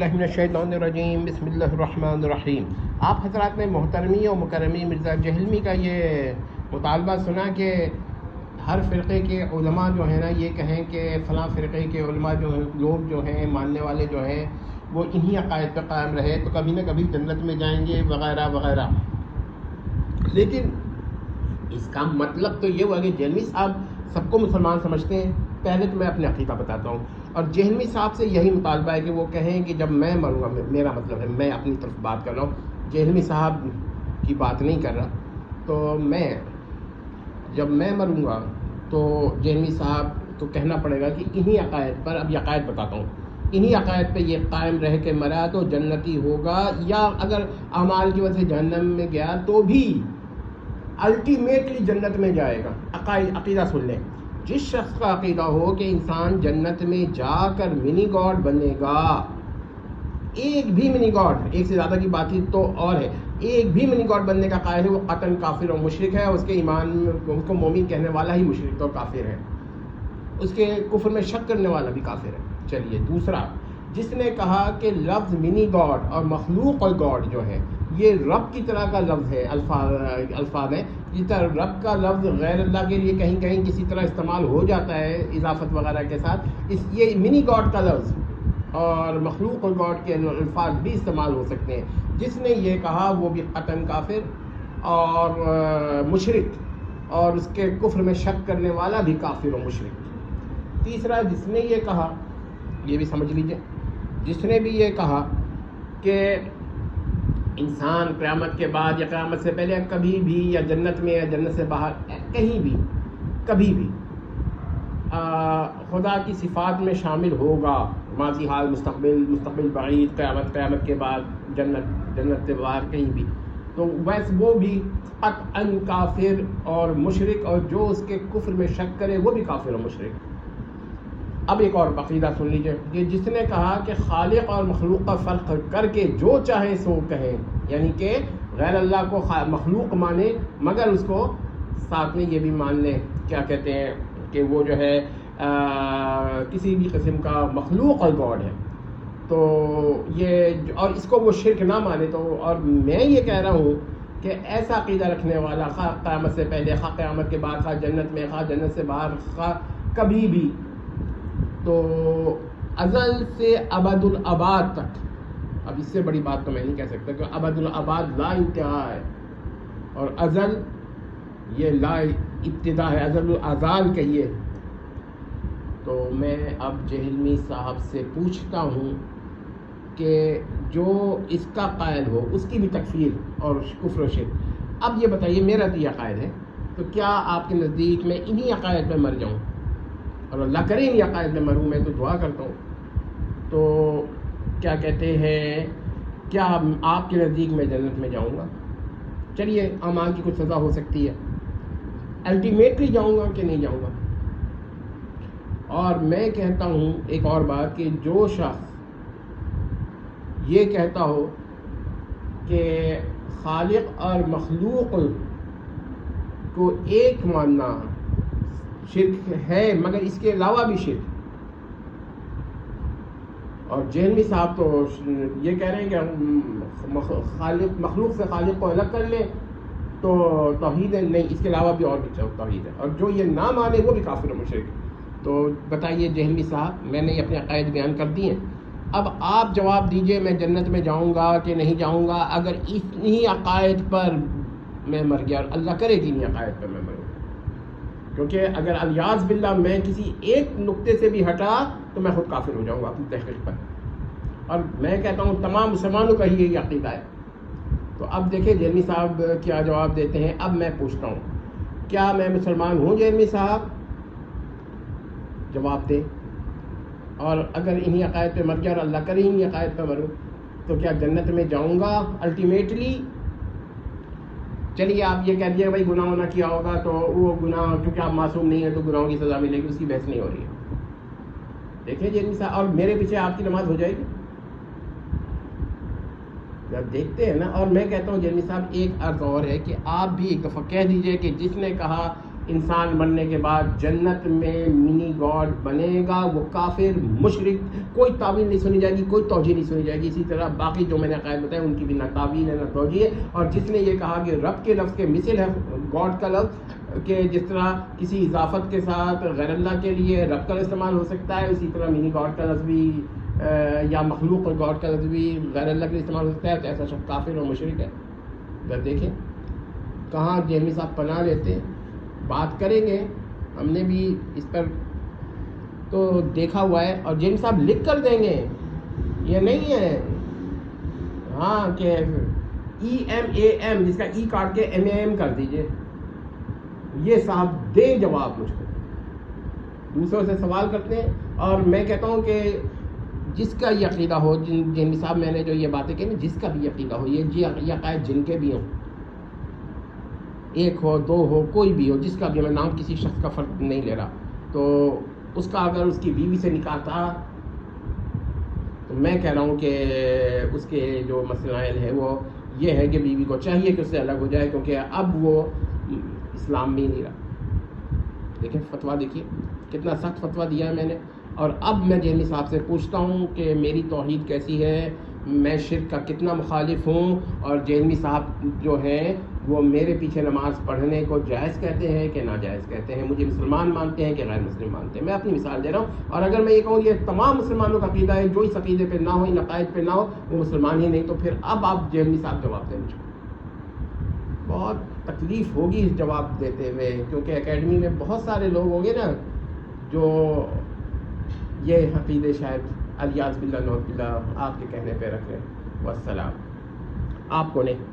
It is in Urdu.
باللہ من الشیطان الرجیم، بسم اللہ الرحمن الرحیم۔ آپ حضرات نے محترمی و مکرمی مرزا جہلمی کا یہ مطالبہ سنا کہ ہر فرقے کے علماء جو ہیں نا یہ کہیں کہ فلاں فرقے کے علماء جو ہیں، لوگ جو ہیں، ماننے والے جو ہیں، وہ انہی عقائد پہ قائم رہے تو کبھی نہ کبھی جنت میں جائیں گے وغیرہ وغیرہ۔ لیکن اس کا مطلب تو یہ ہوا کہ جہلمی صاحب سب کو مسلمان سمجھتے ہیں۔ پہلے تو میں اپنے عقیدہ بتاتا ہوں، اور جہلمی صاحب سے یہی مطالبہ ہے کہ وہ کہیں کہ جب میں مروں گا، میرا مطلب ہے میں اپنی طرف بات کر رہا ہوں، جہلمی صاحب کی بات نہیں کر رہا، تو جب میں مروں گا تو جہلمی صاحب کو کہنا پڑے گا کہ انہی عقائد پر، اب یہ عقائد بتاتا ہوں، انہی عقائد پہ یہ قائم رہ کے مرا تو جنتی ہوگا، یا اگر اعمال کی وجہ سے جہنم میں گیا تو بھی الٹیمیٹلی جنت میں جائے گا۔ عقیدہ سن لیں، جس شخص کا عقیدہ ہو کہ انسان جنت میں جا کر منی گاڈ بنے گا، ایک بھی منی گاڈ، ایک سے زیادہ کی بات ہی تو اور ہے، ایک بھی منی گاڈ بننے کا قائل ہے، وہ قطعاً کافر اور مشرک ہے۔ اس کے ایمان میں اس کو مومن کہنے والا ہی مشرک اور کافر ہے، اس کے کفر میں شک کرنے والا بھی کافر ہے۔ چلیے دوسرا، جس نے کہا کہ لفظ منی گاڈ اور مخلوق اور گاڈ جو ہے یہ رب کی طرح کا لفظ ہے، الفاظ ہیں، جس طرح رب کا لفظ غیر اللہ کے لیے کہیں کہیں کسی طرح استعمال ہو جاتا ہے اضافت وغیرہ کے ساتھ، یہ منی گاڈ کا لفظ اور مخلوق اور گاڈ کے الفاظ بھی استعمال ہو سکتے ہیں۔ جس نے یہ کہا وہ بھی قطعاً کافر اور مشرک، اور اس کے کفر میں شک کرنے والا بھی کافر اور مشرک۔ تیسرا، جس نے یہ کہا، یہ بھی سمجھ لیجئے، جس نے بھی یہ کہا کہ انسان قیامت کے بعد یا قیامت سے پہلے کبھی بھی، یا جنت میں یا جنت سے باہر، کہیں بھی کبھی بھی خدا کی صفات میں شامل ہوگا، ماضی حال مستقبل بعید، قیامت کے بعد جنت سے باہر کہیں بھی، تو ویسے وہ بھی قطعاً کافر اور مشرک، اور جو اس کے کفر میں شک کرے وہ بھی کافر اور مشرک۔ اب ایک اور عقیدہ سن لیجئے، کہ جس نے کہا کہ خالق اور مخلوق کا فرق کر کے جو چاہے سو کہیں، یعنی کہ غیر اللہ کو مخلوق مانے مگر اس کو ساتھ میں یہ بھی مان لیں، کیا کہتے ہیں کہ وہ جو ہے کسی بھی قسم کا مخلوق اور گاڈ ہے، تو یہ، اور اس کو وہ شرک نہ مانے، تو اور میں یہ کہہ رہا ہوں کہ ایسا عقیدہ رکھنے والا، خواہ قیامت سے پہلے، خواہ قیامت کے بعد، خواہ جنت میں، خواہ جنت سے باہر، خواہ کبھی بھی، تو ازل سے ابد الاباد تک، اب اس سے بڑی بات تو میں نہیں کہہ سکتا کہ ابد الاباد لا انتہا ہے، اور ازل یہ لا ابتدا ہے، ازل الازال کہیے، تو میں اب جہلمی صاحب سے پوچھتا ہوں کہ جو اس کا قائل ہو اس کی بھی تکفیر اور کفر و شرک۔ اب یہ بتائیے، میرا تو یہ عقائد ہے، تو کیا آپ کے نزدیک میں انہی عقائد پہ مر جاؤں؟ اور اللہ کرے انہی عقائد پہ مروں، میں تو دعا کرتا ہوں، تو کیا کہتے ہیں، کیا آپ کے نزدیک میں جنت میں جاؤں گا؟ چلیے، اعمال کی کچھ سزا ہو سکتی ہے، الٹیمیٹلی جاؤں گا کہ نہیں جاؤں گا؟ اور میں کہتا ہوں ایک اور بات، کہ جو شخص یہ کہتا ہو کہ خالق اور مخلوق کو ایک ماننا شرک ہے، مگر اس کے علاوہ بھی شرک، اور جہلمی صاحب تو یہ کہہ رہے ہیں کہ مخلوق سے خالق کو الگ کر لیں تو توحید ہے، نہیں، اس کے علاوہ بھی اور بھی توحید ہے، اور جو یہ نہ مانے وہ بھی کافر و مشرک ہے۔ تو بتائیے جہلمی صاحب، میں نے اپنے عقائد بیان کر دیے، اب آپ جواب دیجئے میں جنت میں جاؤں گا کہ نہیں جاؤں گا اگر انہی عقائد پر میں مر گیا، اور اللہ کرے کہ انہی عقائد پر میں مروں، کیونکہ اگر الیاذ باللہ میں کسی ایک نقطے سے بھی ہٹا تو میں خود کافر ہو جاؤں گا اپنی تحقیق پر، اور میں کہتا ہوں تمام مسلمانوں کا ہی یہی عقیدہ ہے۔ تو اب دیکھیں جہلمی صاحب کیا جواب دیتے ہیں۔ اب میں پوچھتا ہوں، کیا میں مسلمان ہوں جہلمی صاحب؟ جواب دیں، اور اگر انہی عقائد پہ مر گیا اور اللہ کرے انہی عقائد پہ مروں تو کیا جنت میں جاؤں گا الٹیمیٹلی؟ چلیے آپ یہ کہہ دیجیے بھائی گناہ ہونا کیا ہوگا، تو وہ گناہ کیونکہ آپ معصوم نہیں ہیں تو گناہوں کی سزا ملے گی، اس کی بحث نہیں ہو رہی ہے۔ دیکھیں جہلمی صاحب، اور میرے پیچھے آپ کی نماز ہو جائے گی، جب دیکھتے ہیں نا۔ اور میں کہتا ہوں جہلمی صاحب ایک عرض اور ہے کہ آپ بھی ایک دفعہ کہہ دیجئے کہ جس نے کہا انسان مرنے کے بعد جنت میں منی گاڈ بنے گا، وہ کافر مشرک، کوئی تعویل نہیں سنی جائے گی، کوئی توجیہ نہیں سنی جائے گی. اسی طرح باقی جو میں نے عقائد بتائے ان کی بھی نہ تعویل ہے نہ توجیہ ہے. اور جس نے یہ کہا کہ رب کے لفظ کے مثل ہے گاڈ کا لفظ، کہ جس طرح کسی اضافت کے ساتھ غیر اللہ کے لیے رب کا استعمال ہو سکتا ہے، اسی طرح منی گاڈ کا لفظ بھی یا مخلوق اور گاڈ کا لفظ بھی غیر اللہ کے لیے استعمال ہو سکتا ہے، تو ایسا شخص کافر اور مشرک ہے. ذرا دیکھیں کہاں جیمی صاحب پناہ لیتے ہیں. بات کریں گے، ہم نے بھی اس پر تو دیکھا ہوا ہے، اور جیمی صاحب لکھ کر دیں گے. یہ نہیں ہے ہاں کہ EMAM جس کا ای کاٹ کے MAM کر دیجئے. یہ صاحب دیں جواب مجھ کو. دوسروں سے سوال کرتے ہیں، اور میں کہتا ہوں کہ جس کا یہ عقیدہ ہو، جن صاحب میں نے جو یہ باتیں کہی، جس کا بھی عقیدہ ہو، یہ عقائد جن کے بھی ہوں، ایک ہو دو ہو کوئی بھی ہو، جس کا بھی، میں نام کسی شخص کا فرق نہیں لے رہا، تو اس کا اگر اس کی بیوی سے نکاح تھا تو میں کہہ رہا ہوں کہ اس کے جو مسائل ہے وہ یہ ہے کہ بیوی کو چاہیے کہ اس سے الگ ہو جائے، کیونکہ اب وہ اسلام میں نہیں رہا. دیکھیں فتویٰ، دیکھیے کتنا سخت فتویٰ دیا ہے میں نے. اور اب میں جیمی صاحب سے پوچھتا ہوں کہ میری توحید کیسی ہے، میں شرک کا کتنا مخالف ہوں، اور جیمی صاحب جو ہیں وہ میرے پیچھے نماز پڑھنے کو جائز کہتے ہیں کہ ناجائز کہتے ہیں، مجھے مسلمان مانتے ہیں کہ غیر مسلم مانتے ہیں. میں اپنی مثال دے رہا ہوں. اور اگر میں یہ کہوں یہ تمام مسلمانوں کا عقیدہ ہے، جو اس عقیدے پہ نہ ہو، ان عقائد پہ نہ ہو، وہ مسلمان ہی نہیں، تو پھر اب آپ جیمی صاحب جواب دیں مجھے. بہت تکلیف ہوگی اس جواب دیتے ہوئے، کیونکہ اکیڈمی میں بہت سارے لوگ ہوں گے نا جو یہ عقیدے شاید الیاذ باللہ نعوذ باللہ آپ کے کہنے پہ رکھ رہے ہیں. والسلام. آپ کو نہیں.